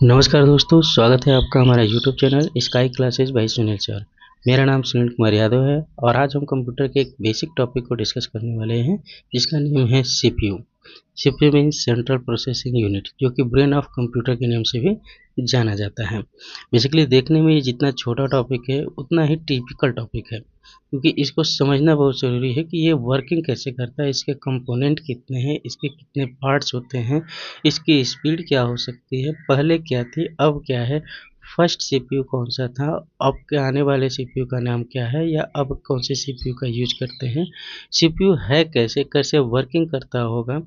नमस्कार दोस्तों, स्वागत है आपका हमारा YouTube channel sky classes bye Sunil sir. मेरा नाम सुनील कुमार यादव है और आज हम कंप्यूटर के एक बेसिक टॉपिक को डिस्कस करने वाले हैं जिसका नेम है CPU. CPU means central processing unit, जो कि ब्रेन ऑफ कंप्यूटर के नाम से भी जाना जाता है। बेसिकली देखने में ये जितना छोटा टॉपिक है उतना ही टिपिकल टॉपिक है, क्योंकि इसको समझना बहुत ज़रूरी है कि ये वर्किंग कैसे करता है, इसके कंपोनेंट कितने हैं, इसके कितने पार्ट्स होते हैं, इसकी स्पीड क्या हो सकती है, पहले क्या थी अब क्या है, फर्स्ट सीपीयू कौन सा था, अब के आने वाले सीपीयू का नाम क्या है, या अब कौन से सीपीयू का यूज करते हैं, सीपीयू है कैसे कैसे वर्किंग करता होगा,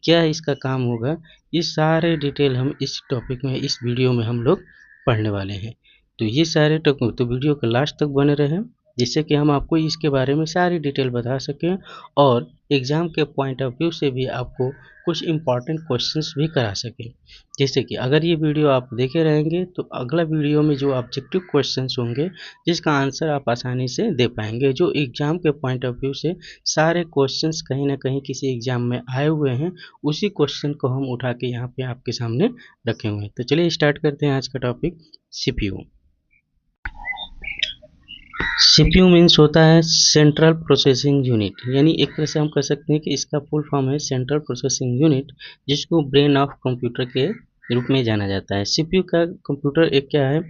क्या इसका काम होगा, ये सारे डिटेल हम इस टॉपिक में इस वीडियो में हम लोग पढ़ने वाले हैं। तो ये सारे तो वीडियो के लास्ट तक बने रहें, जिससे कि हम आपको इसके बारे में सारी डिटेल बता सकें और एग्ज़ाम के पॉइंट ऑफ व्यू से भी आपको कुछ इम्पॉर्टेंट क्वेश्चंस भी करा सकें। जैसे कि अगर ये वीडियो आप देखे रहेंगे तो अगला वीडियो में जो ऑब्जेक्टिव क्वेश्चंस होंगे जिसका आंसर आप आसानी से दे पाएंगे, जो एग्ज़ाम के पॉइंट ऑफ व्यू से सारे क्वेश्चंस कहीं ना कहीं किसी एग्ज़ाम में आए हुए हैं, उसी क्वेश्चन को हम उठा के यहाँ पे आपके सामने रखे हुए हैं। तो चलिए स्टार्ट करते हैं आज का टॉपिक सीपीयू। सीपीयू मीन्स होता है सेंट्रल प्रोसेसिंग यूनिट, यानी एक तरह से हम कह सकते हैं कि इसका फुल फॉर्म है सेंट्रल प्रोसेसिंग यूनिट, जिसको ब्रेन ऑफ कंप्यूटर के रूप में जाना जाता है। सीपीयू का कंप्यूटर एक क्या है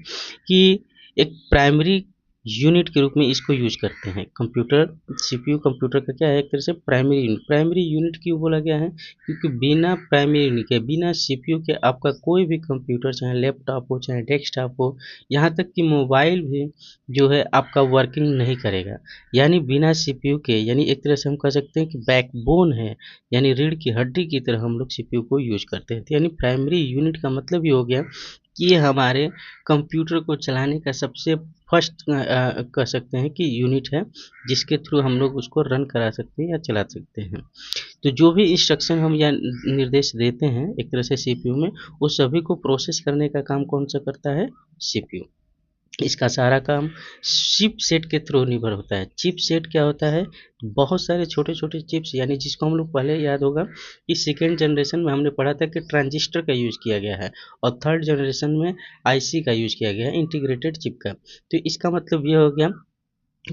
कि एक प्राइमरी यूनिट के रूप में इसको यूज करते हैं। कंप्यूटर सीपीयू कंप्यूटर का क्या है, एक तरह से प्राइमरी यूनिट क्यों बोला गया है, क्योंकि बिना प्राइमरी यूनिट के, बिना सीपीयू के आपका कोई भी कंप्यूटर, चाहे लैपटॉप हो चाहे डेस्कटॉप हो, यहाँ तक कि मोबाइल भी जो है आपका वर्किंग नहीं करेगा। यानी बिना सीपीयू के, यानी एक तरह से हम कह सकते हैं कि बैकबोन है, यानी रीढ़ की हड्डी की तरह हम लोग सीपीयू को यूज करते हैं। यानी प्राइमरी यूनिट का मतलब ये हो गया कि ये हमारे कंप्यूटर को चलाने का सबसे फर्स्ट कह सकते हैं कि यूनिट है, जिसके थ्रू हम लोग उसको रन करा सकते हैं या चला सकते हैं। तो जो भी इंस्ट्रक्शन हम या निर्देश देते हैं एक तरह से सीपीयू में, उस सभी को प्रोसेस करने का काम कौन सा करता है, सीपीयू। इसका सारा काम चिप सेट के थ्रू निर्भर होता है। चिप सेट क्या होता है, बहुत सारे छोटे छोटे चिप्स, यानी जिसको हम लोग पहले याद होगा कि सेकेंड जनरेशन में हमने पढ़ा था कि ट्रांजिस्टर का यूज किया गया है, और थर्ड जनरेशन में आईसी का यूज किया गया है, इंटीग्रेटेड चिप का। तो इसका मतलब ये हो गया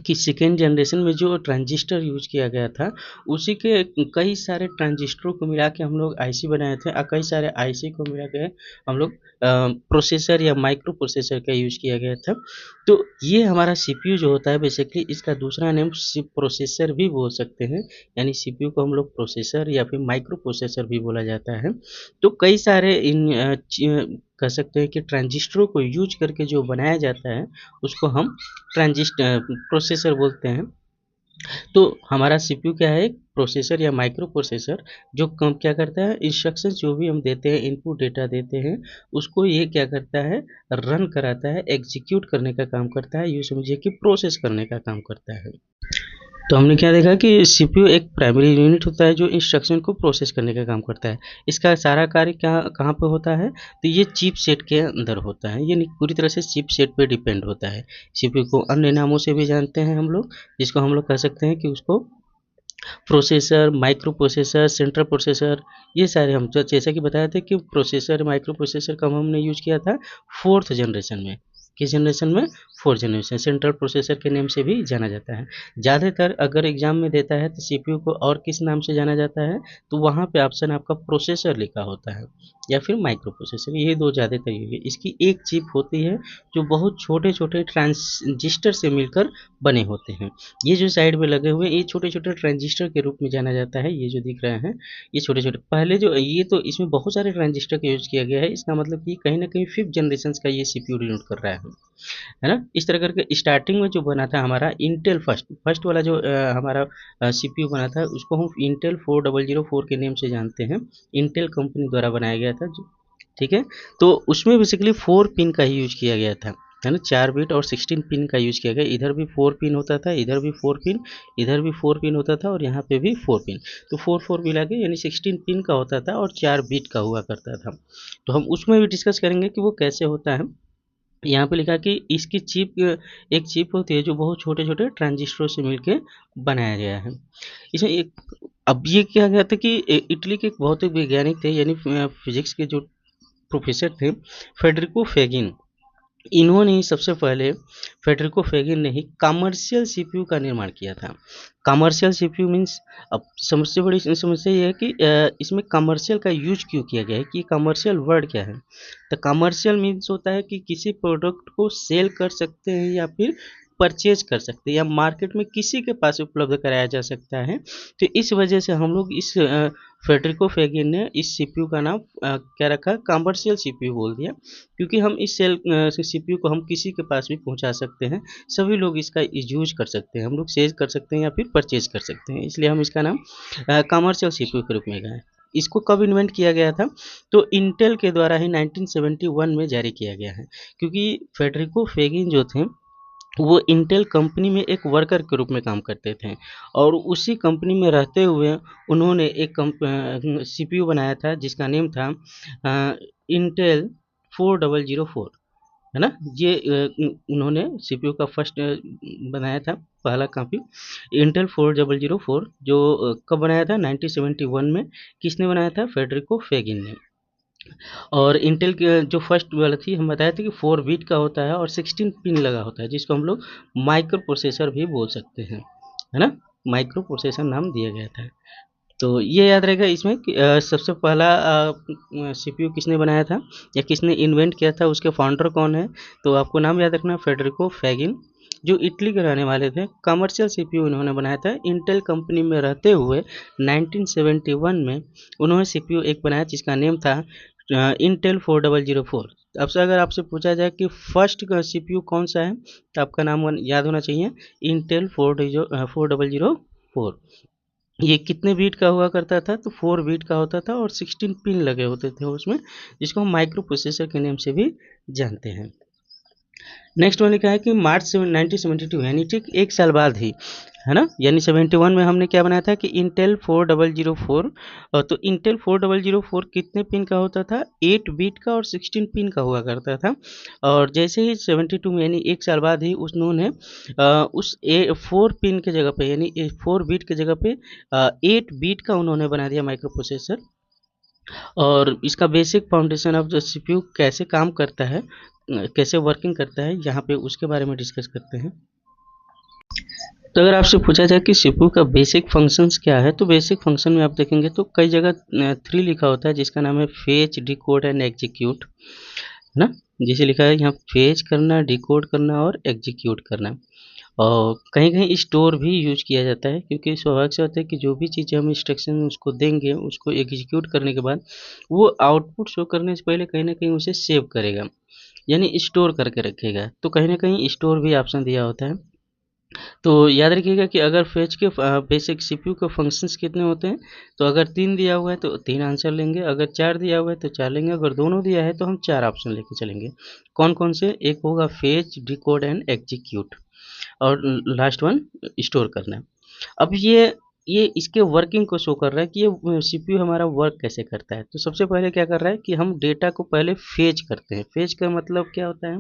कि सेकेंड जनरेशन में जो ट्रांजिस्टर यूज किया गया था, उसी के कई सारे ट्रांजिस्टरों को मिला के हम लोग आईसी बनाए थे, और कई सारे आईसी को मिला के हम लोग प्रोसेसर या माइक्रो प्रोसेसर का यूज किया गया था। तो ये हमारा सीपीयू जो होता है, बेसिकली इसका दूसरा नेम प्रोसेसर भी बोल सकते हैं, यानी सीपीयू को हम लोग प्रोसेसर या फिर माइक्रो प्रोसेसर भी बोला जाता है। तो कई सारे कह सकते हैं कि ट्रांजिस्टरों को यूज करके जो बनाया जाता है उसको हम ट्रांजिस्टर प्रोसेसर बोलते हैं। तो हमारा सीपीयू क्या है, प्रोसेसर या माइक्रो प्रोसेसर, जो कम क्या करता है, इंस्ट्रक्शन जो भी हम देते हैं, इनपुट डेटा देते हैं, उसको ये क्या करता है, रन कराता है, एग्जीक्यूट करने का काम करता है, यूँ समझिए कि प्रोसेस करने का काम करता है। तो हमने क्या देखा कि सीपीयू एक प्राइमरी यूनिट होता है जो इंस्ट्रक्शन को प्रोसेस करने का काम करता है। इसका सारा कार्य क्या कहाँ पे होता है, तो ये चिप सेट के अंदर होता है, ये पूरी तरह से चिप सेट पे डिपेंड होता है। सीपीयू को अन्य नामों से भी जानते हैं हम लोग, जिसको हम लोग कह सकते हैं कि उसको processor, micro processor, central processor, ये सारे हम जैसा कि बताया था कि प्रोसेसर माइक्रो प्रोसेसर का हमने यूज किया था फोर्थ जनरेशन में। किस जनरेशन में, फोर्थ जनरेशन। सेंट्रल प्रोसेसर के नेम से भी जाना जाता है। ज़्यादातर अगर एग्जाम में देता है तो सीपीयू को और किस नाम से जाना जाता है, तो वहाँ पे ऑप्शन आपका प्रोसेसर लिखा होता है या फिर माइक्रो प्रोसेसर, ये दो ज़्यादातर यूज है। इसकी एक चिप होती है जो बहुत छोटे छोटे ट्रांजिस्टर से मिलकर बने होते हैं। ये जो साइड में लगे हुए ये छोटे छोटे ट्रांजिस्टर के रूप में जाना जाता है। ये जो दिख रहे हैं ये छोटे छोटे, पहले जो ये तो इसमें बहुत सारे ट्रांजिस्टर का यूज किया गया है, इसका मतलब कि कहीं ना कहीं फिफ्थ जनरेशन का ये सीपीयू डिनोट कर रहा है ना। इस तरह करके स्टार्टिंग में जो बना था हमारा इंटेल फर्स्ट वाला जो हमारा सीपीयू बना था, उसको हम इंटेल 4004 के नेम से जानते हैं। इंटेल कंपनी द्वारा बनाया गया था जो, ठीक है। तो उसमें बेसिकली 4 पिन का ही यूज किया गया था, है ना। 4 बिट और 16 पिन का यूज किया गया। इधर भी 4 पिन होता था, इधर भी 4 पिन, इधर भी 4 पिन होता था, और यहाँ पे भी 4 पिन। तो 4 मिला के यानी 16 पिन का होता था और 4 बिट का हुआ करता था। तो हम उसमें भी डिस्कस करेंगे कि वो कैसे होता है। यहाँ पे लिखा कि इसकी चिप, एक चिप होती है जो बहुत छोटे छोटे ट्रांजिस्टरों से मिलके बनाया गया है। इसमें एक, अब ये क्या गया था कि इटली के एक भौतिक वैज्ञानिक थे, यानी फिजिक्स के जो प्रोफेसर थे फेडरिको फेगिन, इन्होंने ही सबसे पहले फेडरिको फेगिन ने ही कमर्शियल सीपीयू का निर्माण किया था। कमर्शियल सीपीयू मीन्स, अब सबसे बड़ी समस्या ये है कि इसमें कमर्शियल का यूज क्यों किया गया है, कि कमर्शियल वर्ड क्या है। तो कमर्शियल मीन्स होता है कि किसी प्रोडक्ट को सेल कर सकते हैं या फिर परचेज कर सकते हैं या मार्केट में किसी के पास उपलब्ध कराया जा सकता है। तो इस वजह से हम लोग इस फेडरिको फेगिन ने इस सीपीयू का नाम क्या रखा, कमर्शियल सीपीयू बोल दिया, क्योंकि हम इस सीपीयू को हम किसी के पास भी पहुंचा सकते हैं, सभी लोग इसका यूज कर सकते हैं, हम लोग सेल कर सकते हैं या फिर परचेज कर सकते हैं, इसलिए हम इसका नाम कमर्शियल सीपीयू के रूप में गए। इसको कब इन्वेंट किया गया था, तो इंटेल के द्वारा ही 1971 में जारी किया गया है, क्योंकि फेडरिको फेगिन जो थे वो इंटेल कंपनी में एक वर्कर के रूप में काम करते थे, और उसी कंपनी में रहते हुए उन्होंने एक सीपीयू बनाया था जिसका नेम था इंटेल 4004, है ना। ये उन्होंने सीपीयू का फर्स्ट बनाया था, पहला कॉपी इंटेल 4004, जो कब बनाया था, 1971 में। किसने बनाया था, फेडरिको फेगिन ने। और इंटेल के जो फर्स्ट वाला थी, हम बताए थे कि 4 बिट का होता है और 16 पिन लगा होता है, जिसको हम लोग माइक्रो प्रोसेसर भी बोल सकते हैं, है ना। माइक्रो प्रोसेसर नाम दिया गया था। तो ये याद रहेगा इसमें कि सबसे पहला सीपीयू किसने बनाया था या किसने इन्वेंट किया था, उसके फाउंडर कौन है, तो आपको नाम याद रखना, फेडरिको फेगिन, जो इटली के रहने वाले थे। कमर्शियल सीपीयू इन्होंने बनाया था इंटेल कंपनी में रहते हुए 1971 में। उन्होंने सीपीयू एक बनाया जिसका नेम था इंटेल 4004। अब से अगर आपसे पूछा जाए कि फर्स्ट सीपीयू कौन सा है, तो आपका नाम याद होना चाहिए, इंटेल 4004। ये कितने बीट का हुआ करता था, तो 4 बीट का होता था और 16 पिन लगे होते थे उसमें, जिसको हम माइक्रो प्रोसेसर के नेम से भी जानते हैं। नेक्स्ट वन लिखा है कि मार्च 1972, यानी ठीक एक साल बाद ही, है ना, यानी 71 में हमने क्या बनाया था कि इंटेल 4004। तो इंटेल 4004 कितने पिन का होता था, 8 बीट का और 16 पिन का हुआ करता था। और जैसे ही 72 में, यानी एक साल बाद ही, उन्होंने उस 4 पिन के जगह पे, यानी 4 बीट के जगह पे 8 बीट का उन्होंने बना दिया माइक्रो प्रोसेसर। और इसका basic foundation of the CPU कैसे काम करता है, कैसे वर्किंग करता है, यहाँ पे उसके बारे में डिस्कस करते हैं। तो अगर आपसे पूछा जाए कि सीपीयू का बेसिक फंक्शंस क्या है, तो बेसिक फंक्शन में आप देखेंगे तो कई जगह 3 लिखा होता है, जिसका नाम है फेच, डिकोड एंड एग्जीक्यूट, है ना। जैसे लिखा है यहाँ, फेच करना, डिकोड करना और एग्जीक्यूट करना। और कहीं कहीं स्टोर भी यूज किया जाता है, क्योंकि स्वाभाविक से होता है कि जो भी चीज़ें हम इंस्ट्रक्शन उसको देंगे, उसको एग्जीक्यूट करने के बाद वो आउटपुट शो करने से पहले कहीं ना कहीं उसे सेव करेगा, यानी स्टोर करके रखेगा। तो कहीं ना कहीं स्टोर भी ऑप्शन दिया होता है। तो याद रखिएगा कि अगर फेच के बेसिक सीपीयू के फंक्शंस कितने होते हैं, तो अगर 3 दिया हुआ है तो 3 आंसर लेंगे, अगर 4 दिया हुआ है तो 4 लेंगे, अगर दोनों दिया है तो हम 4 ऑप्शन लेके चलेंगे। कौन कौन से, एक होगा फेच, डिकोड एंड एग्जीक्यूट, और लास्ट वन स्टोर करना। अब ये इसके वर्किंग को शो कर रहा है कि ये सीपीयू हमारा वर्क कैसे करता है। तो सबसे पहले क्या कर रहा है कि हम डेटा को पहले फेच करते हैं। फेच का मतलब क्या होता है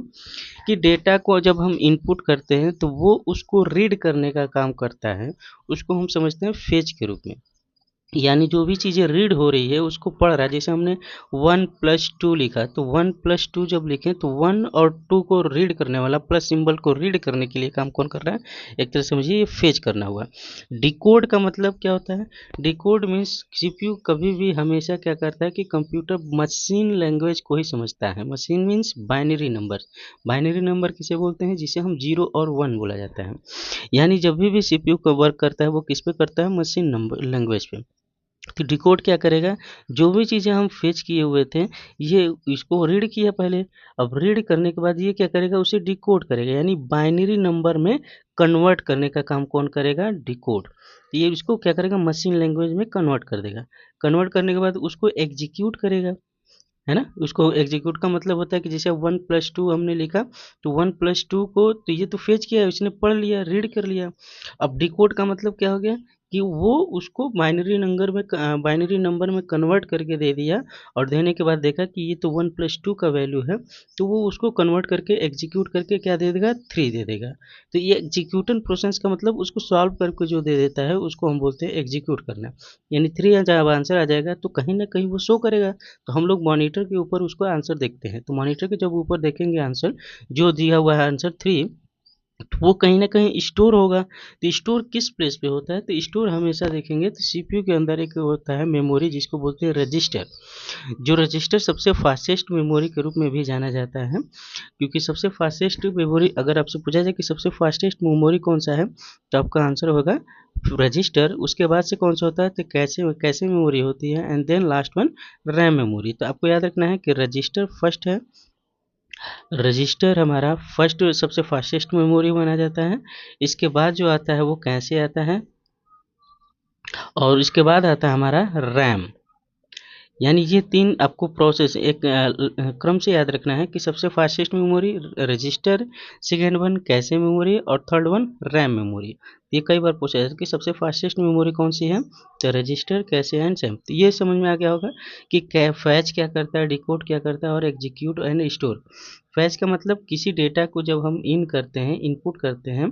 कि डेटा को जब हम इनपुट करते हैं तो वो उसको रीड करने का काम करता है, उसको हम समझते हैं फेच के रूप में। यानी जो भी चीज़ें रीड हो रही है उसको पढ़ रहा है। जैसे हमने 1+2 लिखा, तो 1+2 जब लिखें तो 1 और 2 को रीड करने वाला प्लस सिंबल को रीड करने के लिए काम कौन कर रहा है, एक तरह से समझिए ये फेच करना हुआ। डिकोड का मतलब क्या होता है, डिकोड मीन्स सीपीयू कभी भी हमेशा क्या करता है कि कंप्यूटर मशीन लैंग्वेज को ही समझता है। Machine means binary number. Binary number किसे बोलते हैं, जिसे हम 0 और 1 बोला जाता है। यानी जब भी सीपीयू का वर्क करता है वो किस पे करता है, मशीन नंबर लैंग्वेज पे। तो डिकोड क्या करेगा, जो भी चीज़ें हम फेच किए हुए थे ये इसको रीड किया पहले, अब रीड करने के बाद ये क्या करेगा, उसे डिकोड करेगा, यानी बाइनरी नंबर में कन्वर्ट करने का काम कौन करेगा, डिकोड। ये इसको क्या करेगा, मशीन लैंग्वेज में कन्वर्ट कर देगा। कन्वर्ट करने के बाद उसको एग्जीक्यूट करेगा, है ना। उसको एग्जीक्यूट का मतलब होता है कि जैसे 1+2 हमने लिखा, तो 1+2 को तो ये तो फेच किया, इसने पढ़ लिया, रीड कर लिया। अब डिकोड का मतलब क्या हो गया कि वो उसको बाइनरी नंबर में कन्वर्ट करके दे दिया, और देने के बाद देखा कि ये तो 1+2 का वैल्यू है, तो वो उसको कन्वर्ट करके एग्जीक्यूट करके क्या दे देगा, 3 दे देगा। तो ये एग्जीक्यूशन प्रोसेस का मतलब उसको सॉल्व करके जो दे देता है उसको हम बोलते हैं एग्जीक्यूट करना। यानी 3 जब आंसर आ जाएगा तो कहीं ना कहीं वो शो करेगा, तो हम लोग मॉनिटर के ऊपर उसको आंसर देखते हैं। तो मॉनिटर के जब ऊपर देखेंगे आंसर, जो दिया हुआ है आंसर 3, तो वो कहीं न कहीं स्टोर होगा। तो स्टोर किस प्लेस पे होता है, तो स्टोर हमेशा देखेंगे तो सीपीयू के अंदर एक होता है मेमोरी, जिसको बोलते हैं रजिस्टर। जो रजिस्टर सबसे फास्टेस्ट मेमोरी के रूप में भी जाना जाता है, क्योंकि सबसे फास्टेस्ट मेमोरी, अगर आपसे पूछा जाए कि सबसे फास्टेस्ट मेमोरी कौन सा है, तो आपका आंसर होगा रजिस्टर। उसके बाद से कौन सा होता है, तो कैसे कैसे मेमोरी होती है, and then last one RAM memory. तो आपको याद रखना है कि रजिस्टर फर्स्ट है, रजिस्टर हमारा फर्स्ट सबसे फास्टेस्ट मेमोरी माना जाता है। इसके बाद जो आता है वो कैसे आता है, और इसके बाद आता है हमारा रैम। यानी ये 3 आपको प्रोसेस एक क्रम से याद रखना है कि सबसे fastest memory register, second one कैसे मेमोरी, और थर्ड वन रैम मेमोरी। ये कई बार पूछा जाता है कि सबसे फास्टेस्ट मेमोरी कौन सी है, तो रजिस्टर, कैसे एंड सैम। तो ये समझ में आ गया होगा कि फैच क्या करता है, डिकोड क्या करता है, और एग्जीक्यूट एंड स्टोर। फैच का मतलब किसी डेटा को जब हम इन करते हैं, इनपुट करते हैं,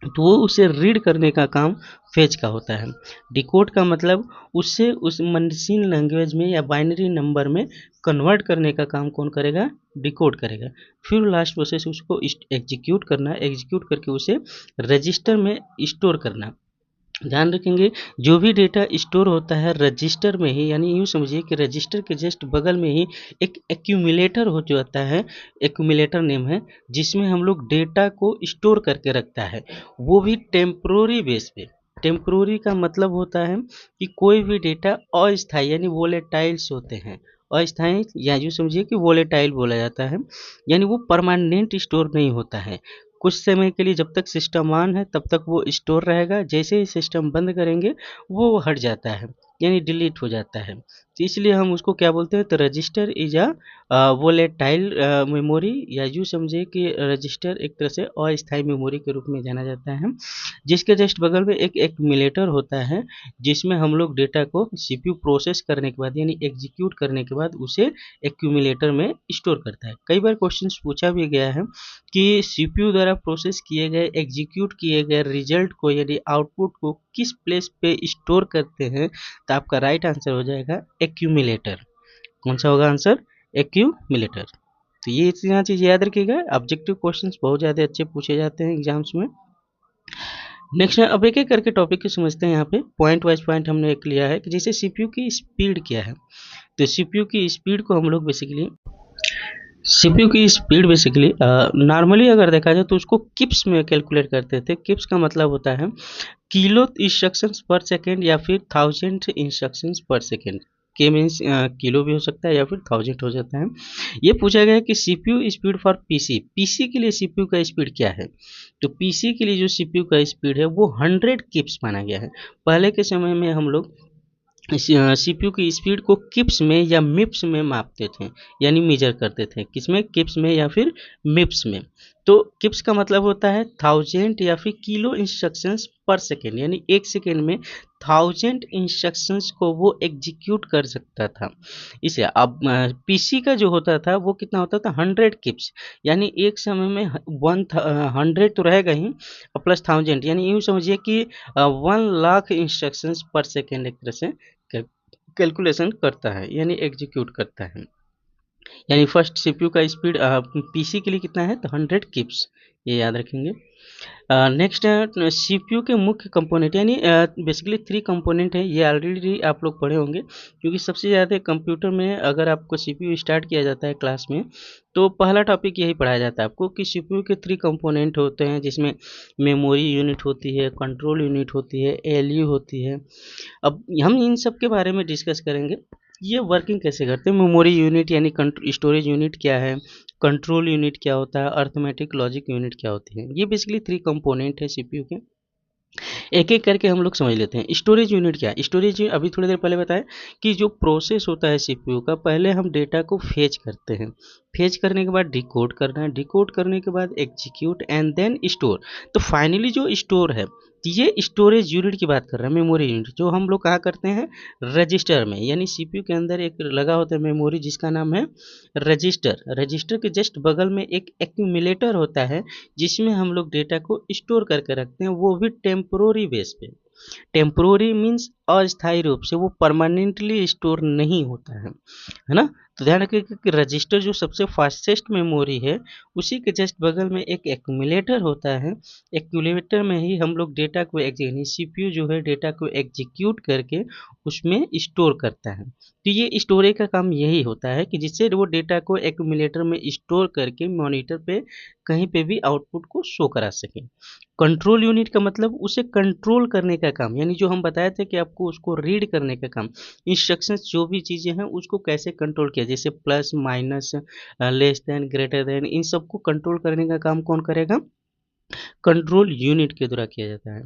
तो वो उसे रीड करने का काम फेच का होता है। डिकोड का मतलब उससे उस मशीन लैंग्वेज में या बाइनरी नंबर में कन्वर्ट करने का काम कौन करेगा, डिकोड करेगा। फिर लास्ट प्रोसेस उसको एग्जीक्यूट करना, एग्जीक्यूट करके उसे रजिस्टर में स्टोर करना। ध्यान रखेंगे, जो भी डेटा स्टोर होता है रजिस्टर में ही, यानी यूँ समझिए कि रजिस्टर के जस्ट बगल में ही एक एक्यूमुलेटर हो जाता है, एक्यूमुलेटर नेम है, जिसमें हम लोग डेटा को स्टोर करके रखता है, वो भी टेम्प्रोरी बेस पे। टेम्प्रोरी का मतलब होता है कि कोई भी डेटा अस्थायी यानी वोलेटाइल्स होते हैं, अस्थायी या यूँ समझिए कि वोलेटाइल बोला जाता है, यानी वो परमानेंट स्टोर नहीं होता है। कुछ समय के लिए जब तक सिस्टम ऑन है तब तक वो स्टोर रहेगा, जैसे ही सिस्टम बंद करेंगे वो हट जाता है, यानी डिलीट हो जाता है। तो इसलिए हम उसको क्या बोलते हैं, तो register is a volatile memory, या यूँ समझिए कि रजिस्टर एक तरह से अस्थायी मेमोरी के रूप में जाना जाता है, जिसके जस्ट बगल में एक एक्यूमुलेटर होता है, जिसमें हम लोग डेटा को सीपीयू प्रोसेस करने के बाद यानी एग्जीक्यूट करने के बाद उसे एक्यूमुलेटर में स्टोर करता है। कई बार क्वेश्चंस पूछा भी गया है कि सीपीयू द्वारा प्रोसेस किए गए, एग्जीक्यूट किए गए रिजल्ट को यानी आउटपुट को किस प्लेस पे स्टोर करते हैं, तो आपका राइट आंसर हो जाएगा एक्यूमुलेटर। कौन सा होगा आंसर, एक्यूमुलेटर। तो ये इतना चीज़ याद रखिएगा, ऑब्जेक्टिव क्वेश्चंस बहुत ज़्यादा अच्छे पूछे जाते हैं एग्जाम्स में। नेक्स्ट अब एक एक करके टॉपिक को समझते हैं। यहाँ पे पॉइंट वाइज पॉइंट हमने एक लिया है कि जैसे सीपीयू की स्पीड क्या है, तो सीपीयू की स्पीड को हम लोग बेसिकली सीपीयू की स्पीड बेसिकली नॉर्मली अगर देखा जाए तो उसको किप्स में कैलकुलेट करते थे। किप्स का मतलब होता है किलो इंस्ट्रक्शंस पर सेकेंड या फिर 1000 इंस्ट्रक्शंस पर सेकेंड। के मीन्स किलो भी हो सकता है या फिर 1000 हो जाता है। ये पूछा गया है कि CPU speed for PC, PC के लिए सीपीयू का स्पीड क्या है, तो पीसी के लिए जो सीपीयू का स्पीड है वो 100 किप्स माना गया है। पहले के समय में हम लोग सीपीयू की स्पीड को किप्स में या मिप्स में मापते थे, यानी मेजर करते थे, किसमें, किप्स में या फिर मिप्स में। तो किप्स का मतलब होता है 1000 या फिर किलो इंस्ट्रक्शंस पर सेकेंड, यानी एक सेकेंड में 1000 इंस्ट्रक्शंस को वो एग्जीक्यूट कर सकता था। इसे अब पीसी का जो होता था वो कितना होता था, 100 किप्स, यानी एक समय में 100 तो रहेगा ही प्लस 1000, यानी यूँ समझिए कि 1,00,000 इंस्ट्रक्शंस पर सेकेंड एक तरह से कैलकुलेशन करता है, यानी एग्जीक्यूट करता है। यानी फर्स्ट सीपीयू का स्पीड पीसी के लिए कितना है, तो 100 किप्स, ये याद रखेंगे। नेक्स्ट है सीपीयू के मुख्य कंपोनेंट, यानी बेसिकली 3 कंपोनेंट है, ये ऑलरेडी आप लोग पढ़े होंगे, क्योंकि सबसे ज़्यादा कंप्यूटर में अगर आपको सीपीयू स्टार्ट किया जाता है क्लास में, तो पहला टॉपिक यही पढ़ाया जाता है आपको कि सीपीयू के 3 कंपोनेंट होते हैं, जिसमें मेमोरी यूनिट होती है, कंट्रोल यूनिट होती है, एएलयू होती है। अब हम इन सब के बारे में डिस्कस करेंगे, ये वर्किंग कैसे करते हैं। मेमोरी यूनिट यानी स्टोरेज यूनिट क्या है, कंट्रोल यूनिट क्या होता है, अर्थमेटिक लॉजिक यूनिट क्या होती है। ये बेसिकली 3 कंपोनेंट है सीपीयू के। एक एक करके हम लोग समझ लेते हैं। स्टोरेज यूनिट क्या है, स्टोरेज अभी थोड़ी देर पहले बताया कि जो प्रोसेस होता है सीपीयू का, पहले हम डेटा को फेच करते हैं, फेच करने के बाद डिकोड करना है, डिकोड करने के बाद एग्जीक्यूट एंड देन स्टोर। तो फाइनली जो स्टोर है तो ये स्टोरेज यूनिट की बात कर रहे हैं, मेमोरी यूनिट, जो हम लोग कहाँ करते हैं, रजिस्टर में, यानी सीपीयू के अंदर एक लगा होता है मेमोरी जिसका नाम है रजिस्टर। रजिस्टर के जस्ट बगल में एक एक्यूमुलेटर होता है जिसमें हम लोग डेटा को स्टोर करके रखते हैं, वो भी टेम्पोररी बेस पे। टेम्पोररी मीन्स अस्थायी रूप से, वो परमानेंटली स्टोर नहीं होता है ना। तो ध्यान रखिएगा कि रजिस्टर जो सबसे फास्टेस्ट मेमोरी है, उसी के जस्ट बगल में एक एक्यूमुलेटर होता है। एक्यूमुलेटर में ही हम लोग डेटा को सीपीयू जो है डेटा को एग्जीक्यूट करके उसमें स्टोर करता है। तो ये स्टोरेज का काम यही होता है कि जिससे वो डेटा को एक्यूमुलेटर में स्टोर करके मॉनिटर पे कहीं पे भी आउटपुट को शो करा सके। कंट्रोल यूनिट का मतलब उसे कंट्रोल करने का काम, यानी जो हम बताए थे कि आपको उसको रीड करने का काम, इंस्ट्रक्शंस जो भी चीज़ें हैं उसको कैसे कंट्रोल किया, जैसे plus minus less than greater than, इन सबको कंट्रोल करने का काम कौन करेगा, कंट्रोल यूनिट के द्वारा किया जाता है।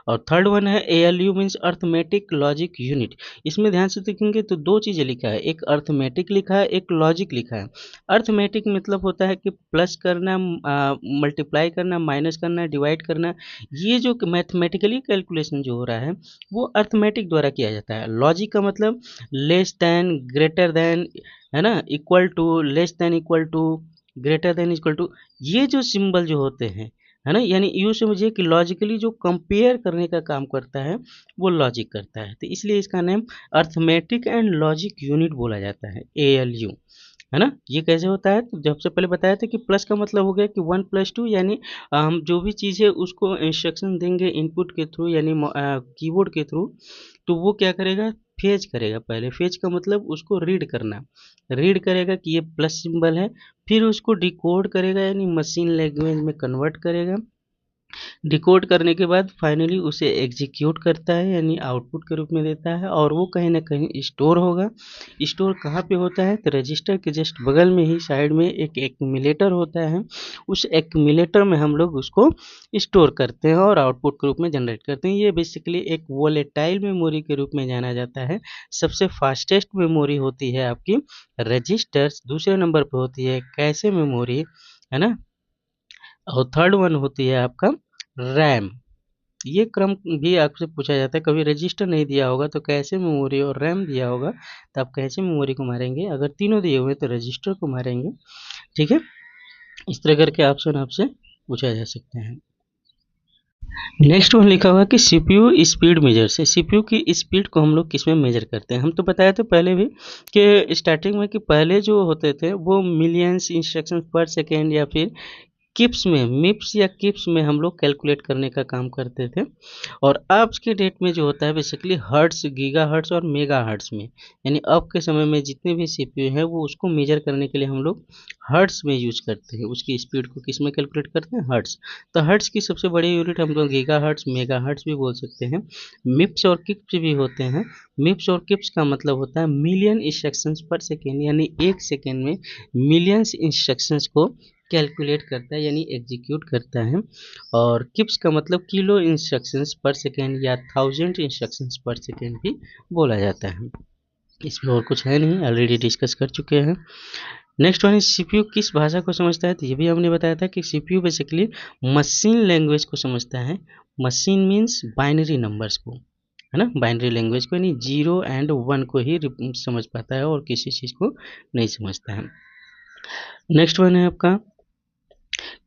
और थर्ड वन है ALU means arithmetic logic unit. इसमें ध्यान से देखेंगे तो दो चीज़ें लिखा है, एक अर्थमेटिक लिखा है, एक लॉजिक लिखा है। अर्थमेटिक मतलब होता है कि प्लस करना, मल्टीप्लाई करना, माइनस करना, डिवाइड करना, ये जो मैथमेटिकली कैलकुलेशन जो हो रहा है वो अर्थमेटिक द्वारा किया जाता है। लॉजिक का मतलब लेस दैन, ग्रेटर दैन, है ना, equal to, less than equal to, greater than equal to, ये जो सिंबल जो होते हैं, है ना, यानी यूँ समझिए कि लॉजिकली जो कंपेयर करने का काम करता है वो लॉजिक करता है, तो इसलिए इसका name arithmetic and logic unit बोला जाता है, एएलयू, है ना। ये कैसे होता है, तो जब से पहले बताया था कि प्लस का मतलब हो गया कि 1+2, यानी हम जो भी चीज़ है उसको इंस्ट्रक्शन देंगे इनपुट के थ्रू, यानी कीबोर्ड के थ्रू, तो वो क्या करेगा, फेच करेगा। पहले फेच का मतलब उसको रीड करना, रीड करेगा कि ये प्लस सिंबल है, फिर उसको डिकोड करेगा यानी मशीन लैंग्वेज में कन्वर्ट करेगा। डिकोड करने के बाद फाइनली उसे एग्जीक्यूट करता है यानी आउटपुट के रूप में देता है, और वो कहीं ना कहीं स्टोर होगा। स्टोर कहाँ पे होता है, तो रजिस्टर के जस्ट बगल में ही साइड में एक एक्यूमुलेटर होता है, उस एक्यूमुलेटर में हम लोग उसको स्टोर करते हैं और आउटपुट के रूप में जनरेट करते हैं। ये बेसिकली एक वोलेटाइल मेमोरी के रूप में जाना जाता है। सबसे फास्टेस्ट मेमोरी होती है आपकी रजिस्टर्स, दूसरे नंबर पर होती है कैशे मेमोरी, है ना, और थर्ड वन होती है आपका रैम। ये क्रम भी आपसे पूछा जाता है, कभी रजिस्टर नहीं दिया होगा तो कैसे मेमोरी और रैम दिया होगा तो आप कैसे मेमोरी को मारेंगे, अगर तीनों दिए हुए तो रजिस्टर को मारेंगे। ठीक है, इस तरह करके ऑप्शन आपसे पूछा जा सकते हैं। नेक्स्ट वन लिखा हुआ कि सीपीयू स्पीड मेजर से, सीपीयू की स्पीड को हम लोग किस में मेजर करते हैं। हम तो बताया था पहले भी कि स्टार्टिंग में कि पहले जो होते थे वो मिलियंस इंस्ट्रक्शन पर सेकेंड या फिर किप्स में, मिप्स या किप्स में हम लोग कैलकुलेट करने का काम करते थे। और अब के डेट में जो होता है बेसिकली हर्ट्स, गीगा हर्ट्स और मेगा हर्ट्स में, यानी अब के समय में जितने भी सीपीयू हैं वो उसको मेजर करने के लिए हम लोग हर्ट्स में यूज करते हैं। उसकी स्पीड को किस में कैलकुलेट करते हैं, हर्ट्स। तो हर्ट्स की सबसे बड़ी यूनिट हम लोग गीगा हर्ट्स, मेगा हर्ट्स भी बोल सकते हैं। मिप्स और किप्स भी होते हैं। मिप्स और किप्स का मतलब होता है मिलियन इंस्ट्रक्शंस पर सेकेंड, यानी एक सेकेंड में मिलियंस इंस्ट्रक्शंस को कैलकुलेट करता है यानी एग्जीक्यूट करता है। और किप्स का मतलब किलो इंस्ट्रक्शंस पर सेकेंड या 1000 इंस्ट्रक्शंस पर सेकेंड भी बोला जाता है। इसमें और कुछ है नहीं, ऑलरेडी डिस्कस कर चुके हैं। नेक्स्ट वन है सीपीयू किस भाषा को समझता है, तो ये भी हमने बताया था कि सीपीयू बेसिकली मशीन लैंग्वेज को समझता है। मशीन मीन्स बाइनरी नंबर्स को, है ना, बाइनरी लैंग्वेज को, यानी 0 और 1 को ही समझ पाता है और किसी चीज़ को नहीं समझता है। नेक्स्ट वन है आपका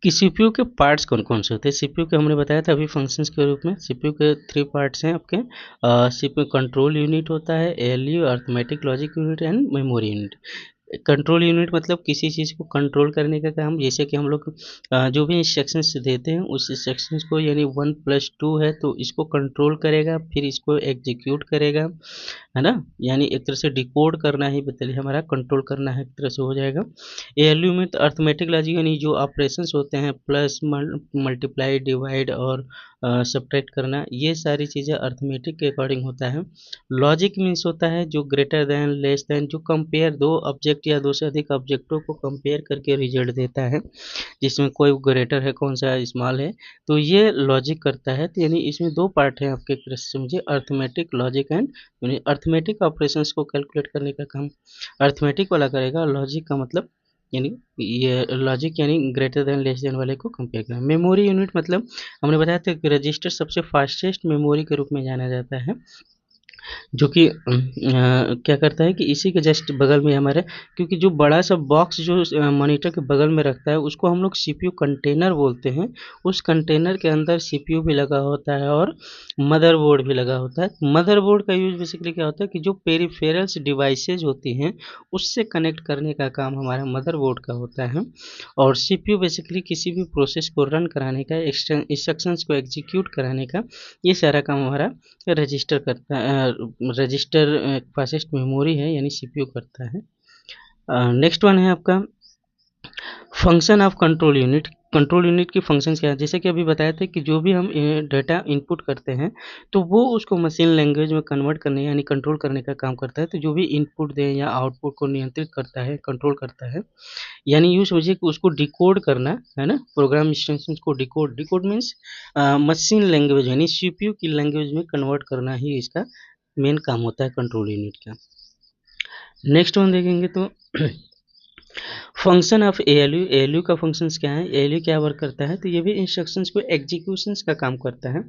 कि सीपीयू के पार्ट्स कौन कौन से होते हैं। सीपीयू के हमने बताया था अभी फंक्शंस के रूप में, सीपीयू के 3 पार्ट्स हैं आपके। सीपीयू कंट्रोल यूनिट होता है, ALU arithmetic logic unit and memory unit. Control unit मतलब किसी चीज़ को कंट्रोल करने का काम, जैसे कि हम लोग जो भी इंस्ट्रक्शंस देते हैं उस इंस्ट्रक्शंस को, यानी 1+2 है तो इसको कंट्रोल करेगा, फिर इसको एग्जीक्यूट करेगा, है ना, यानी एक तरह से डिकोड करना ही बताइए हमारा, कंट्रोल करना है एक तरह से हो जाएगा। एएलयू में तो अर्थमेटिक लॉजिक यानी जो ऑपरेशंस होते हैं प्लस, मल्टीप्लाई, डिवाइड और सब्ट्रैक्ट करना, ये सारी चीज़ें अर्थमेटिक के अकॉर्डिंग होता है। लॉजिक मीन्स होता है जो ग्रेटर दैन, लेस दैन, जो कंपेयर दो ऑब्जेक्ट या दो से अधिक ऑब्जेक्टों को कंपेयर करके रिजल्ट देता है, जिसमें कोई ग्रेटर है कौन सा स्मॉल है, तो ये लॉजिक करता है। तो यानी इसमें दो पार्ट हैं आपके, समझिए, अर्थमेटिक लॉजिक एंड, यानी अर्थमेटिक ऑपरेशंस को कैलकुलेट करने का काम अर्थमेटिक वाला करेगा, लॉजिक का मतलब यानी ये लॉजिक यानी ग्रेटर देन लेस देन वाले को कंपेयर करना। मेमोरी यूनिट मतलब हमने बताया था कि रजिस्टर सबसे फास्टेस्ट मेमोरी के रूप में जाना जाता है, जो कि क्या करता है कि इसी के जस्ट बगल में हमारे, क्योंकि जो बड़ा सा बॉक्स जो मॉनिटर के बगल में रखता है उसको हम लोग सीपीयू कंटेनर बोलते हैं। उस कंटेनर के अंदर सीपीयू भी लगा होता है और मदरबोर्ड भी लगा होता है। मदरबोर्ड का यूज बेसिकली क्या होता है कि जो पेरिफेरल्स डिवाइसेज होती हैं उससे कनेक्ट करने का काम हमारा मदरबोर्ड का होता है। और सीपीयू बेसिकली किसी भी प्रोसेस को रन कराने का, इंस्ट्रक्शंस को एग्जीक्यूट कराने का, ये सारा काम हमारा रजिस्टर करता है। रजिस्टर फास्टेस्ट मेमोरी है यानी सीपीयू करता है। नेक्स्ट वन है आपका function of control unit. Control unit की फंक्शंस क्या है, जैसे कि अभी बताया था कि जो भी हम डाटा इनपुट करते हैं तो वो उसको मशीन लैंग्वेज में कन्वर्ट करने यानी कंट्रोल करने का काम करता है। तो जो भी इनपुट दें या आउटपुट को नियंत्रित करता है, कंट्रोल करता है, यानी यूँ समझिए कि उसको डिकोड करना है ना, प्रोग्राम इंस्ट्रक्शंस को decode, decode means machine language यानी सीपीयू की लैंग्वेज में कन्वर्ट करना ही इसका मेन काम होता है कंट्रोल यूनिट का। नेक्स्ट वन देखेंगे तो फंक्शन ऑफ एएलयू। एएलयू का फंक्शंस क्या है, एएलयू क्या वर्क करता है, तो ये भी इंस्ट्रक्शंस को एग्जीक्यूशंस का काम करता है।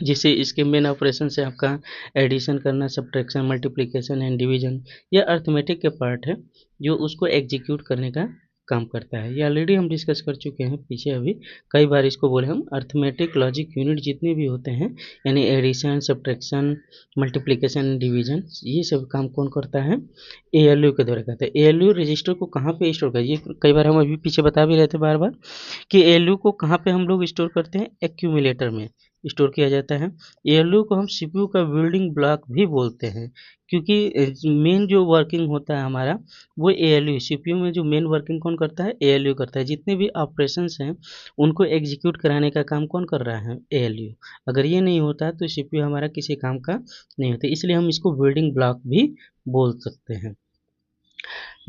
जिसे इसके मेन ऑपरेशन से आपका एडिशन करना, सब्ट्रैक्शन, मल्टीप्लिकेशन एंड डिवीजन, यह अर्थमेटिक के पार्ट है जो उसको एग्जीक्यूट करने का काम करता है। ये ऑलरेडी हम डिस्कस कर चुके हैं पीछे, अभी कई बार इसको बोले हम। अर्थमेटिक लॉजिक यूनिट जितने भी होते हैं यानी एडिशन, सब्ट्रैक्शन, मल्टीप्लिकेशन, डिवीजन, ये सब काम कौन करता है, एएलयू के द्वारा करता है। एएलयू रजिस्टर को कहाँ पे स्टोर करता है, ये कई बार हम अभी पीछे बता भी रहे थे बार बार कि एएलयू को कहाँ पे हम लोग स्टोर करते हैं, एक्यूमुलेटर में स्टोर किया जाता है। एएलयू को हम सीपीयू का बिल्डिंग ब्लॉक भी बोलते हैं, क्योंकि मेन जो वर्किंग होता है हमारा वो एएलयू, सीपीयू में जो मेन वर्किंग कौन करता है, एएलयू करता है। जितने भी ऑपरेशंस हैं उनको एग्जीक्यूट कराने का काम कौन कर रहा है, एएलयू। अगर ये नहीं होता तो सीपीयू हमारा किसी काम का नहीं होता, इसलिए हम इसको बिल्डिंग ब्लॉक भी बोल सकते हैं।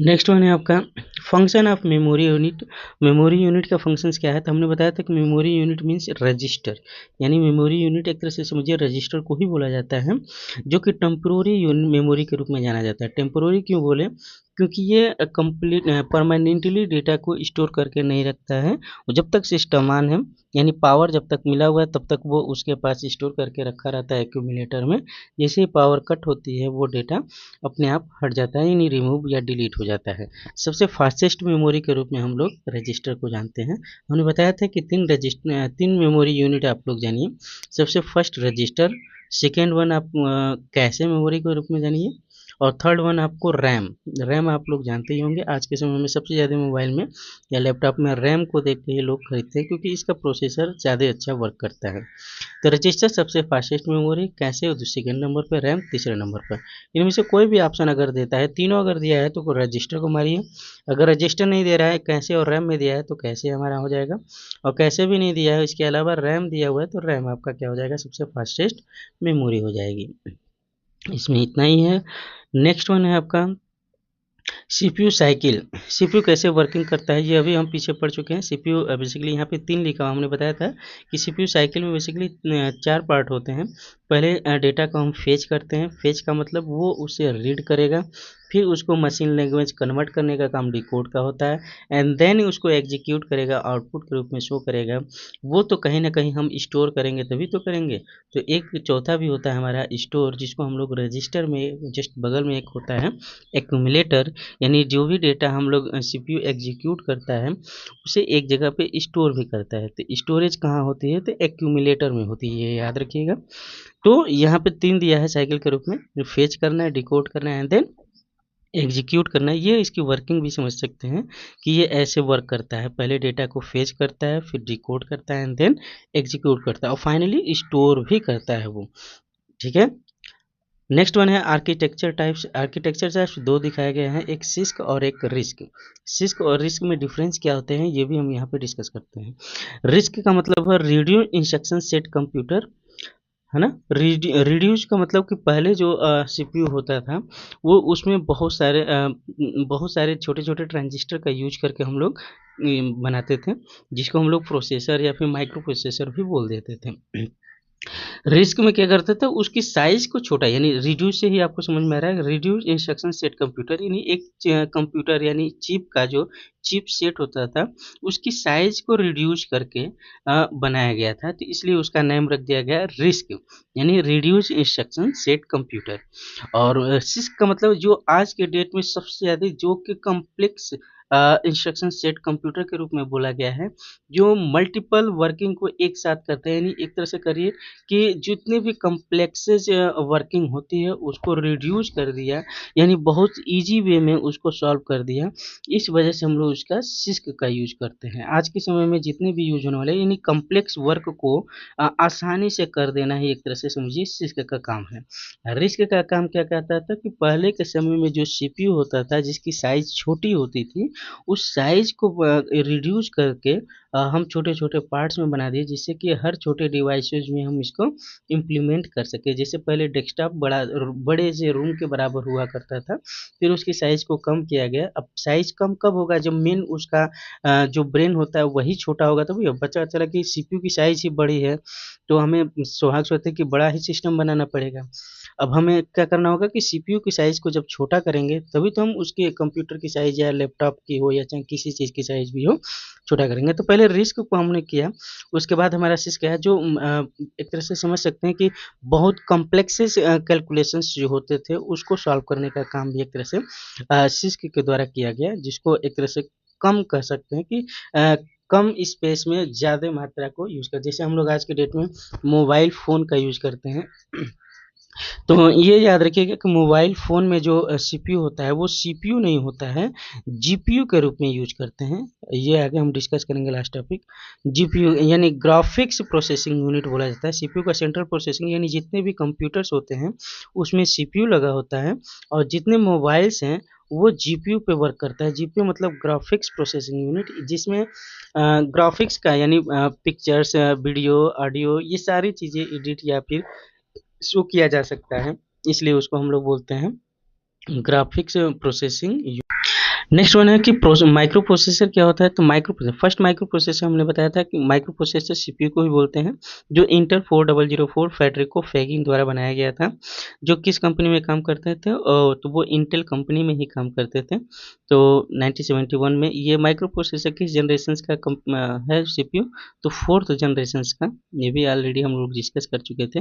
नेक्स्ट वन है आपका function of memory unit. Memory unit का फंक्शंस क्या है, तो हमने बताया था कि मेमोरी यूनिट मीन्स रजिस्टर, यानी मेमोरी यूनिट एक तरह से समझिए रजिस्टर को ही बोला जाता है, जो कि टेम्पोररी मेमोरी के रूप में जाना जाता है। टेम्पोररी क्यों बोले, क्योंकि ये कंप्लीट परमानेंटली डेटा को स्टोर करके नहीं रखता है। और जब तक सिस्टम ऑन है यानी पावर जब तक मिला हुआ है तब तक वो उसके पास स्टोर करके रखा रहता है एक्यूमुलेटर में। जैसे ही पावर कट होती है वो डेटा अपने आप हट जाता है यानी रिमूव या डिलीट हो जाता है। सबसे फास्टेस्ट मेमोरी के रूप में हम लोग रजिस्टर को जानते हैं। हमने बताया था कि तीन मेमोरी यूनिट आप लोग जानिए। सबसे फर्स्ट रजिस्टर, सेकेंड वन आप कैशे मेमोरी के रूप में जानिए, और थर्ड वन आपको रैम। रैम आप लोग जानते ही होंगे, आज के समय में सबसे ज़्यादा मोबाइल में या लैपटॉप में रैम को देख के ही लोग खरीदते हैं, क्योंकि इसका प्रोसेसर ज़्यादा अच्छा वर्क करता है। तो रजिस्टर सबसे फास्टेस्ट मेमोरी, कैसे सेकेंड नंबर पर, रैम तीसरे नंबर पर। इनमें से कोई भी ऑप्शन अगर देता है, तीनों अगर दिया है तो रजिस्टर को मारिए। अगर रजिस्टर नहीं दे रहा है, कैसे और रैम में दिया है तो कैसे हमारा हो जाएगा, और कैसे भी नहीं दिया है इसके अलावा रैम दिया हुआ है तो रैम आपका क्या हो जाएगा, सबसे फास्टेस्ट मेमोरी हो जाएगी। इसमें इतना ही है। नेक्स्ट वन है आपका सीपीयू साइकिल। सीपीयू कैसे वर्किंग करता है ये अभी हम पीछे पढ़ चुके हैं। सीपीयू बेसिकली यहाँ पे 3 लिखा हुआ, हमने बताया था कि सीपीयू साइकिल में बेसिकली 4 पार्ट होते हैं। पहले डेटा को हम फेच करते हैं। फेच का मतलब वो उसे रीड करेगा, फिर उसको मशीन लैंग्वेज कन्वर्ट करने का काम डिकोड का होता है, एंड देन उसको एग्जीक्यूट करेगा, आउटपुट के रूप में शो करेगा। वो तो कहीं ना कहीं हम स्टोर करेंगे तभी तो करेंगे। तो एक चौथा भी होता है हमारा स्टोर, जिसको हम लोग रजिस्टर में जस्ट बगल में एक होता है एक्यूमुलेटर, यानी जो भी डेटा हम लोग सीपीयू एग्जीक्यूट करता है उसे एक जगह पे स्टोर भी करता है। तो स्टोरेज कहाँ होती है, तो एक्यूमुलेटर में होती है, ये याद रखिएगा। तो यहाँ पे 3 दिया है साइकिल के रूप में, फेच करना है, डिकोड करना है, एंड देन एग्जीक्यूट करना है। ये इसकी वर्किंग भी समझ सकते हैं कि ये ऐसे वर्क करता है। पहले डेटा को फेच करता है, फिर डिकोड करता है, एंड देन एग्जीक्यूट करता है, और फाइनली स्टोर भी करता है वो। ठीक है। नेक्स्ट वन है आर्किटेक्चर टाइप्स। आर्किटेक्चर टाइप्स 2 दिखाए गए हैं, एक सिस्क और एक रिस्क। सिस्क और रिस्क में डिफरेंस क्या होते हैं ये भी हम यहाँ पे डिस्कस करते हैं। रिस्क का मतलब है रिड्यूस इंस्ट्रक्शन सेट कंप्यूटर, है ना। रिड्यूस का मतलब कि पहले जो सीपीयू होता था वो उसमें बहुत सारे छोटे छोटे ट्रांजिस्टर का यूज करके हम लोग बनाते थे, जिसको हम लोग प्रोसेसर या फिर माइक्रो प्रोसेसर भी बोल देते थे। रिस्क में क्या करता था, उसकी साइज को छोटा, यानी रिड्यूस से ही आपको समझ में आ रहा है, रिड्यूस इंस्ट्रक्शन सेट कंप्यूटर, यानी एक कंप्यूटर यानी चिप का जो चिप सेट होता था उसकी साइज को रिड्यूस करके बनाया गया था, तो इसलिए उसका नाम रख दिया गया रिस्क, यानी रिड्यूस इंस्ट्रक्शन सेट कंप्यूटर। और सिस्क का मतलब जो आज के डेट में सबसे ज़्यादा जो कि कम्प्लेक्स इंस्ट्रक्शन सेट कंप्यूटर के रूप में बोला गया है, जो मल्टीपल वर्किंग को एक साथ करते हैं, यानी एक तरह से करिए कि जितने भी कम्प्लेक्सेस वर्किंग होती है उसको रिड्यूस कर दिया, यानी बहुत ईजी वे में उसको सॉल्व कर दिया। इस वजह से हम लोग उसका सिस्क का यूज करते हैं। आज के समय में जितने भी यूज होने वाले यानी कम्प्लेक्स वर्क को आसानी से कर देना ही एक तरह से समझिए सिस्क का काम है। रिस्क का काम क्या कहता था कि पहले के समय में जो सीपीयू होता था जिसकी साइज छोटी होती थी, उस साइज को रिड्यूस करके हम छोटे-छोटे पार्ट्स में बना दिए, जिससे कि हर छोटे डिवाइसेज़ में हम इसको इम्प्लीमेंट कर सकें। जैसे पहले डेस्कटॉप बड़े से रूम के बराबर हुआ करता था, फिर उसकी साइज़ को कम किया गया। अब साइज़ कम कब होगा, जब मेन उसका जो ब्रेन होता है वही छोटा होगा तभी। अब पता चला कि सीपीयू की साइज़ ही बड़ी है, तो हमें स्वभाव से होता है कि बड़ा ही सिस्टम बनाना पड़ेगा। अब हमें क्या करना होगा कि सीपीयू की साइज़ को जब छोटा करेंगे, तभी तो हम उसके कंप्यूटर की साइज़ या लैपटॉप की हो या चाहे किसी चीज़ की साइज़ भी हो, छोटा करेंगे। तो पहले रिस्क को हमने किया, उसके बाद हमारा सिस्क है जो एक तरह से समझ सकते हैं कि बहुत कॉम्प्लेक्सेस कैलकुलेशंस जो होते थे, उसको सॉल्व करने का काम भी एक तरह से सिस्क के द्वारा किया गया, जिसको एक तरह से कम कह सकते हैं कि कम स्पेस में ज़्यादा मात्रा को यूज़ कर, जैसे हम लोग आज के डेट में मोबाइल फ़ोन का यूज़ करते हैं। तो ये याद रखिएगा कि मोबाइल फ़ोन में जो सीपीयू होता है वो सीपीयू नहीं होता है, जीपीयू के रूप में यूज़ करते हैं। ये आगे हम डिस्कस करेंगे लास्ट टॉपिक। जीपीयू यानी ग्राफिक्स प्रोसेसिंग यूनिट बोला जाता है। सीपीयू का सेंट्रल प्रोसेसिंग, यानी जितने भी कंप्यूटर्स होते हैं उसमें सीपीयू लगा होता है, और जितने मोबाइल्स हैं वो जीपीयू पे वर्क करता है। जीपीयू मतलब ग्राफिक्स प्रोसेसिंग यूनिट, जिसमें ग्राफिक्स का यानी पिक्चर्स, वीडियो, ऑडियो, ये सारी चीज़ें एडिट या फिर शो किया जा सकता है, इसलिए उसको हम लोग बोलते हैं ग्राफिक्स प्रोसेसिंग। नेक्स्ट वन है कि माइक्रो प्रोसेसर क्या होता है। तो फर्स्ट माइक्रो प्रोसेसर हमने बताया था कि माइक्रो प्रोसेसर सीपीयू को भी बोलते हैं, जो इंटेल 4004 फेडरिको फैगिन द्वारा बनाया गया था। जो किस कंपनी में काम करते थे, तो वो इंटेल कंपनी में ही काम करते थे। तो 1971 में ये माइक्रो प्रोसेसर किस जनरेशन का है सीपीयू, तो फोर्थ जनरेशन का, ये भी ऑलरेडी हम लोग डिस्कस कर चुके थे।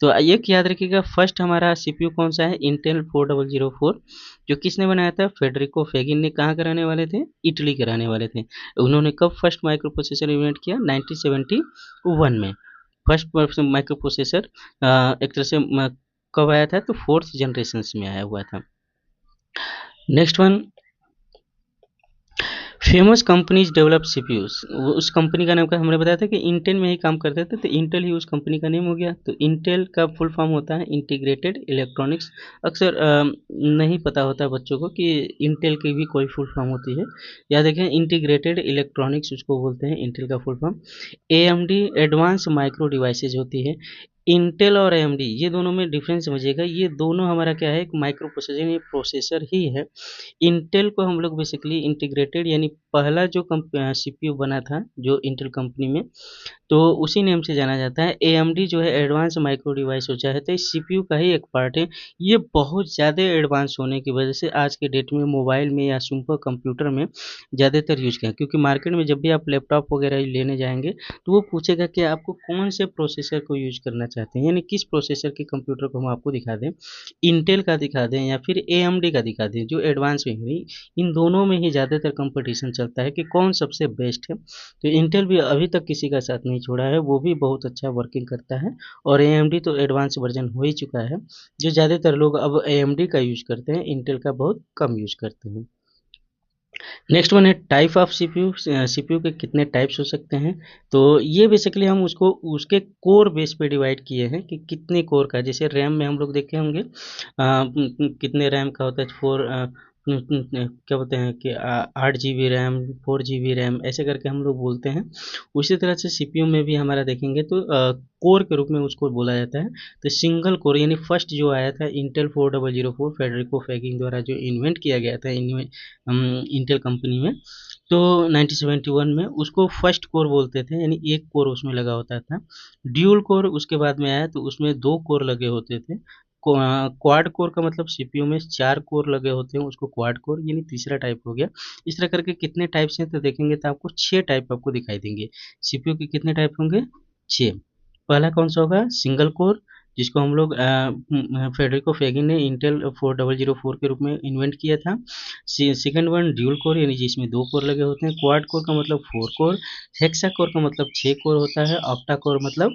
तो एक याद रखिएगा, फर्स्ट हमारा सीपीयू कौन सा है, इंटेल 4004, जो किसने बनाया था, फेडरिको फैगिन ने। कहाँ के रहने वाले थे, इटली के रहने वाले थे। उन्होंने कब फर्स्ट माइक्रो प्रोसेसर इन्वेंट किया, 1971 में। फर्स्ट माइक्रो प्रोसेसर एक तरह से कब आया था, तो फोर्थ जनरेशन में आया हुआ था। Next one, famous companies develop CPUs. उस कंपनी का नाम क्या, हमने बताया था कि इंटेल में ही काम करते थे, तो इंटेल ही उस कंपनी का नेम हो गया। तो इंटेल का फुल फॉर्म होता है इंटीग्रेटेड इलेक्ट्रॉनिक्स। अक्सर नहीं पता होता है बच्चों को कि इंटेल की भी कोई फुल फॉर्म होती है। याद रखें, इंटीग्रेटेड इलेक्ट्रॉनिक्स उसको बोलते हैं, इंटेल का full form. AMD advance micro devices होती है। इंटेल और एएमडी ये दोनों में डिफरेंस समझिएगा, ये दोनों हमारा क्या है, एक माइक्रो प्रोसेसर, ये प्रोसेसर ही है। इंटेल को हम लोग बेसिकली इंटीग्रेटेड, यानी पहला जो सीपीयू बना था जो इंटेल कंपनी में, तो उसी नेम से जाना जाता है। एएमडी जो है एडवांस माइक्रो डिवाइस हो, चाहे तो सीपीयू का ही एक पार्ट है। ये बहुत ज़्यादा एडवांस होने की वजह से आज के डेट में मोबाइल में या सुपर कंप्यूटर में ज़्यादातर यूज किया, क्योंकि मार्केट में जब भी आप लैपटॉप वगैरह लेने जाएंगे तो वो पूछेगा कि आपको कौन से प्रोसेसर को यूज करना चाहते हैं, यानी किस प्रोसेसर के कंप्यूटर को हम आपको दिखा दें, इंटेल का दिखा दें या फिर एएमडी का दिखा दें जो एडवांस में है। इन दोनों में ही ज़्यादातर कंपटीशन चलता है कि कौन सबसे बेस्ट है। तो इंटेल भी अभी तक किसी का साथ नहीं छोड़ा है, वो भी बहुत अच्छा वर्किंग करता है। और एएमडी तो एडवांस वर्जन हो ही चुका है, जो ज़्यादातर लोग अब एएमडी का यूज करते हैं, इंटेल का बहुत कम यूज करते हैं। नेक्स्ट वन है टाइप ऑफ सीपीयू। सीपीयू के कितने टाइप्स हो सकते हैं, तो ये बेसिकली हम उसको उसके कोर बेस पे डिवाइड किए हैं कि कितने कोर का। जैसे रैम में हम लोग देखे होंगे कितने रैम का होता है, क्या बोलते हैं कि 8 GB रैम, 4 GB रैम, ऐसे करके हम लोग बोलते हैं। उसी तरह से सीपीयू में भी हमारा देखेंगे तो कोर के रूप में उसको बोला जाता है। तो सिंगल कोर, यानी फर्स्ट जो आया था इंटेल 4004 फेडरिको फैगिन द्वारा जो इन्वेंट किया गया था इंटेल कंपनी में, तो 1971 में उसको फर्स्ट कोर बोलते थे, यानी एक कोर उसमें लगा होता था। ड्यूल कोर उसके बाद में आया, तो उसमें 2 कोर लगे होते थे। क्वाड कोर का मतलब सीपीयू में 4 कोर लगे होते हैं, उसको क्वाड कोर यानी तीसरा टाइप हो गया। इस तरह करके कितने टाइप्स हैं तो देखेंगे तो आपको 6 टाइप आपको दिखाई देंगे। सीपीयू के कितने टाइप होंगे? 6। पहला कौन सा होगा? सिंगल कोर, जिसको हम लोग फेडरिको फेगिन ने इंटेल 4004 के रूप में इन्वेंट किया था। सेकंड वन ड्यूल कोर, यानी जिसमें 2 कोर लगे होते हैं। क्वाड कोर का मतलब 4 कोर। हेक्सा कोर का मतलब 6 कोर होता है। ऑक्टा कोर मतलब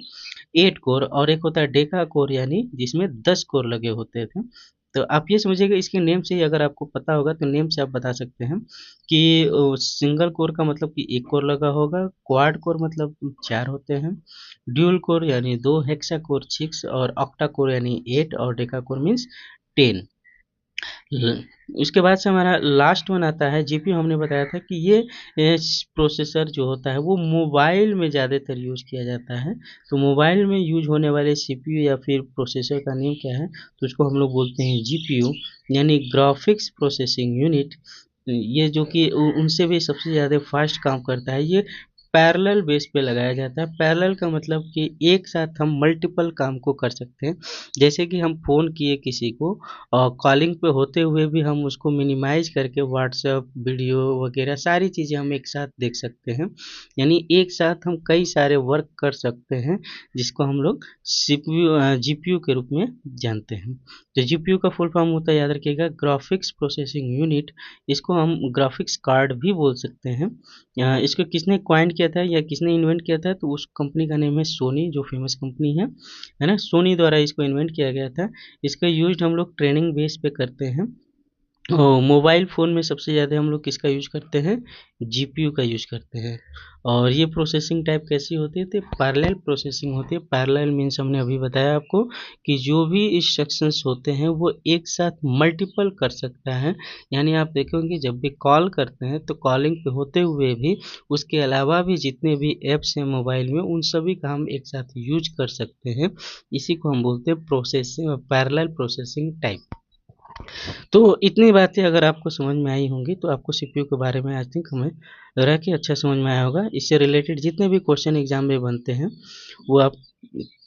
8 कोर। और एक होता है डेका कोर, यानी जिसमें 10 कोर लगे होते थे। तो आप ये समझिएगा, इसके नेम से ही अगर आपको पता होगा तो नेम से आप बता सकते हैं कि सिंगल कोर का मतलब कि 1 कोर लगा होगा, क्वाड कोर मतलब 4 होते हैं, ड्यूल कोर यानी 2, हेक्सा कोर 6 और ऑक्टा कोर यानी 8 और डेका कोर मीन्स 10। उसके बाद से हमारा लास्ट वन आता है जीपीयू। हमने बताया था कि ये प्रोसेसर जो होता है वो मोबाइल में ज़्यादातर यूज़ किया जाता है। तो मोबाइल में यूज होने वाले सीपीयू या फिर प्रोसेसर का नेम क्या है? तो उसको हम लोग बोलते हैं जीपीयू, यानी ग्राफिक्स प्रोसेसिंग यूनिट। ये जो कि उनसे भी सबसे ज़्यादा फास्ट काम करता है। ये पैरेलल बेस पे लगाया जाता है। पैरेलल का मतलब कि एक साथ हम मल्टीपल काम को कर सकते हैं। जैसे कि हम फ़ोन किए किसी को और कॉलिंग पे होते हुए भी हम उसको मिनिमाइज करके व्हाट्सएप वीडियो वगैरह सारी चीज़ें हम एक साथ देख सकते हैं। यानी एक साथ हम कई सारे वर्क कर सकते हैं, जिसको हम लोग सीपीयू जीपीयू के रूप में जानते हैं। तो जीपीयू का फुल फॉर्म होता है, याद रखिएगा, ग्राफिक्स प्रोसेसिंग यूनिट। इसको हम ग्राफिक्स कार्ड भी बोल सकते हैं। इसको किसने क्वाइन किया था या किसने इन्वेंट किया था? तो उस कंपनी का नेम है सोनी, जो फेमस कंपनी है ना। सोनी द्वारा इसको इन्वेंट किया गया था। इसका यूज हम लोग ट्रेनिंग बेस पे करते हैं। मोबाइल फ़ोन में सबसे ज़्यादा हम लोग किसका यूज करते हैं? जीपीयू का यूज करते हैं। और ये प्रोसेसिंग टाइप कैसी होती है? तो पैरेलल प्रोसेसिंग होती है। पैरेलल मीन्स हमने अभी बताया आपको कि जो भी इंस्ट्रक्शंस होते हैं वो एक साथ मल्टीपल कर सकता है। यानी आप देखेंगे जब भी कॉल करते हैं तो कॉलिंग पे होते हुए भी उसके अलावा भी जितने भी ऐप्स हैं मोबाइल में उन सभी का हम एक साथ यूज कर सकते हैं। इसी को हम बोलते हैं प्रोसेसिंग, पैरेलल प्रोसेसिंग टाइप। तो इतनी बातें अगर आपको समझ में आई होंगी तो आपको सीपीयू के बारे में आई थिंक हमें लग रहा है कि अच्छा समझ में आया होगा। इससे रिलेटेड जितने भी क्वेश्चन एग्जाम में बनते हैं वो आप,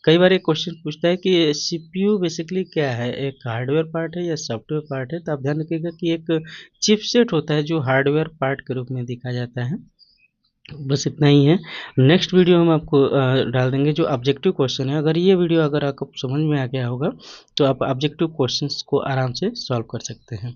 कई बार एक क्वेश्चन पूछता है कि सीपीयू बेसिकली क्या है, एक हार्डवेयर पार्ट है या सॉफ्टवेयर पार्ट है? तो आप ध्यान रखिएगा कि एक चिपसेट होता है जो हार्डवेयर पार्ट के रूप में देखा जाता है। बस इतना ही है। नेक्स्ट वीडियो हम आपको डाल देंगे जो ऑब्जेक्टिव क्वेश्चन है। अगर ये वीडियो अगर आपको समझ में आ गया होगा तो आप ऑब्जेक्टिव क्वेश्चंस को आराम से सॉल्व कर सकते हैं।